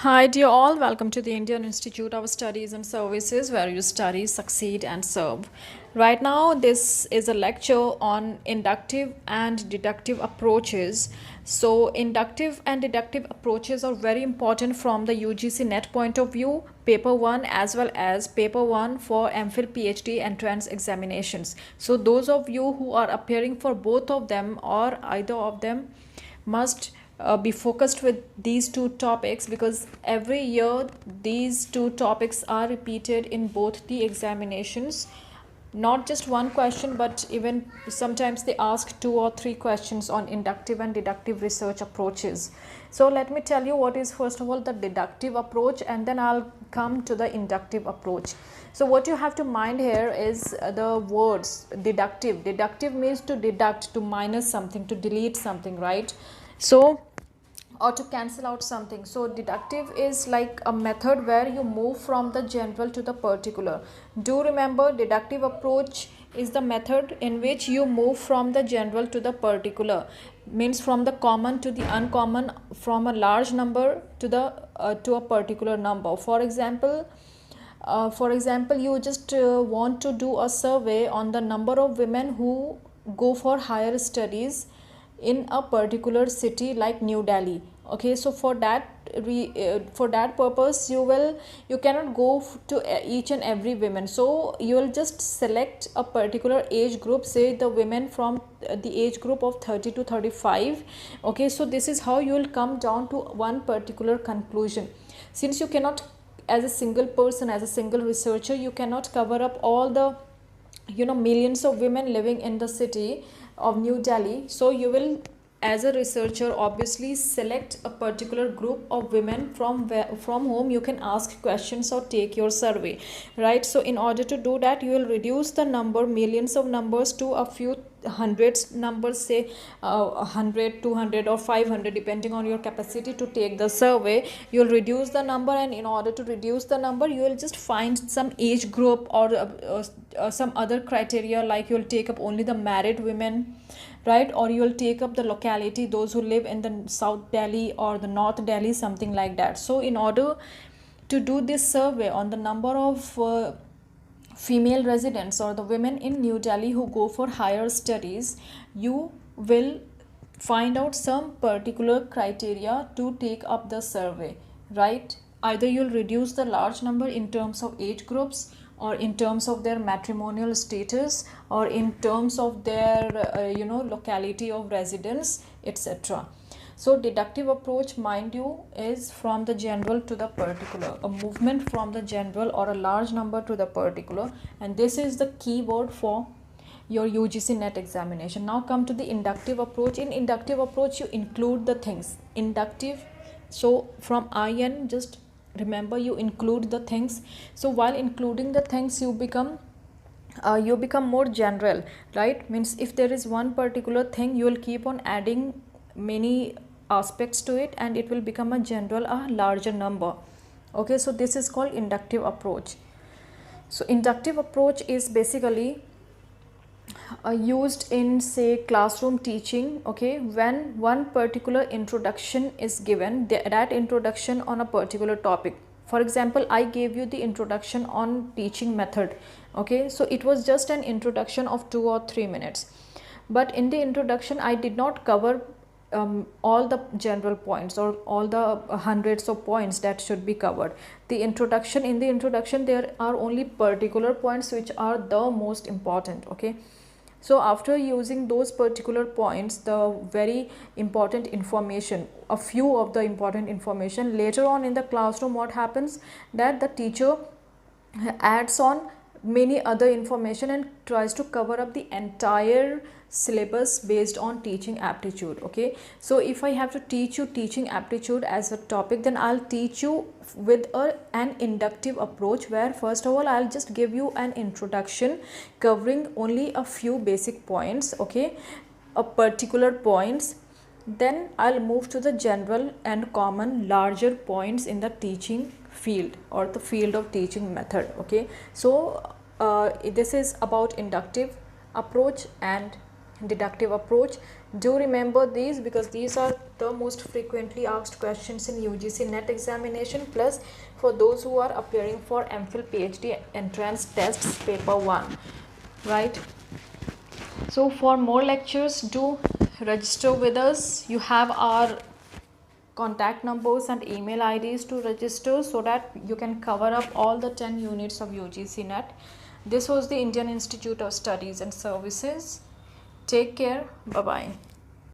Hi, dear all. Welcome to the Indian Institute of Studies and Services, where you study, succeed, and serve. Right now, this is a lecture on inductive and deductive approaches. So, inductive and deductive approaches are very important from the UGC-Net point of view, paper 1 as well as paper 1 for MPhil PhD entrance examinations. So, those of you who are appearing for both of them or either of them must be focused with these two topics, because every year these two topics are repeated in both the examinations. Not just one question, but even sometimes they ask 2 or 3 questions on inductive and deductive research approaches. So let me tell you what is first of all the deductive approach, and then I'll come to the inductive approach. So what you have to mind here is the words deductive. Deductive means to deduct, to minus something, to delete something, right? So, or to cancel out something. So deductive is like a method where you move from the general to the particular. Do remember, deductive approach is the method in which you move from the general to the particular, means from the common to the uncommon, from a large number to the to a particular number. For example, you just want to do a survey on the number of women who go for higher studies in a particular city like New Delhi. Okay, so for that purpose you cannot go to each and every women. So you will just select a particular age group, say the women from the age group of 30 to 35. Okay, so this is how you will come down to one particular conclusion. Since you cannot, as a single person, as a single researcher, you cannot cover up all the millions of women living in the city of New Delhi. So you will, as a researcher, obviously select a particular group of women from whom you can ask questions or take your survey, right? So in order to do that, you will reduce the number, millions of numbers, to a few hundreds numbers, say 100, 200 or 500, depending on your capacity to take the survey. You will reduce the number, and in order to reduce the number, you will just find some age group or some other criteria, like you will take up only the married women, right? Or you will take up the locality, those who live in the South Delhi or the North Delhi, something like that. So in order to do this survey on the number of female residents or the women in New Delhi who go for higher studies, you will find out some particular criteria to take up the survey, right? Either you'll reduce the large number in terms of age groups, or in terms of their matrimonial status, or in terms of their locality of residence, etc. So deductive approach, mind you, is from the general to the particular, a movement from the general or a large number to the particular, and this is the key word for your UGC-Net examination. Now come to the inductive approach. In inductive approach, you include the things. Inductive, so from IN, just remember, you include the things. So while including the things, you become more general, right? Means if there is one particular thing, you will keep on adding many aspects to it, and it will become a general, a larger number. Okay, so this is called inductive approach. So inductive approach is basically used in, say, classroom teaching. Okay, when one particular introduction is given, that introduction on a particular topic. For example, I gave you the introduction on teaching method. Okay, so it was just an introduction of 2 or 3 minutes, but in the introduction I did not cover all the general points or all the hundreds of points that should be covered. In the introduction there are only particular points which are the most important. Okay, so after using those particular points, the very important information, a few of the important information, later on in the classroom what happens, that the teacher adds on many other information and tries to cover up the entire syllabus based on teaching aptitude. Okay, so if I have to teach you teaching aptitude as a topic, then I'll teach you with an inductive approach, where first of all I'll just give you an introduction covering only a few basic points, okay, a particular points. Then I'll move to the general and common larger points in the teaching field or the field of teaching method. Okay, so this is about inductive approach and deductive approach. Do remember these because these are the most frequently asked questions in UGC-Net examination, plus for those who are appearing for MPhil PhD entrance tests paper 1, right? So for more lectures, do register with us. You have our contact numbers and email IDs to register so that you can cover up all the 10 units of UGC-Net. This was the Indian Institute of Studies and Services. Take care. Bye-bye.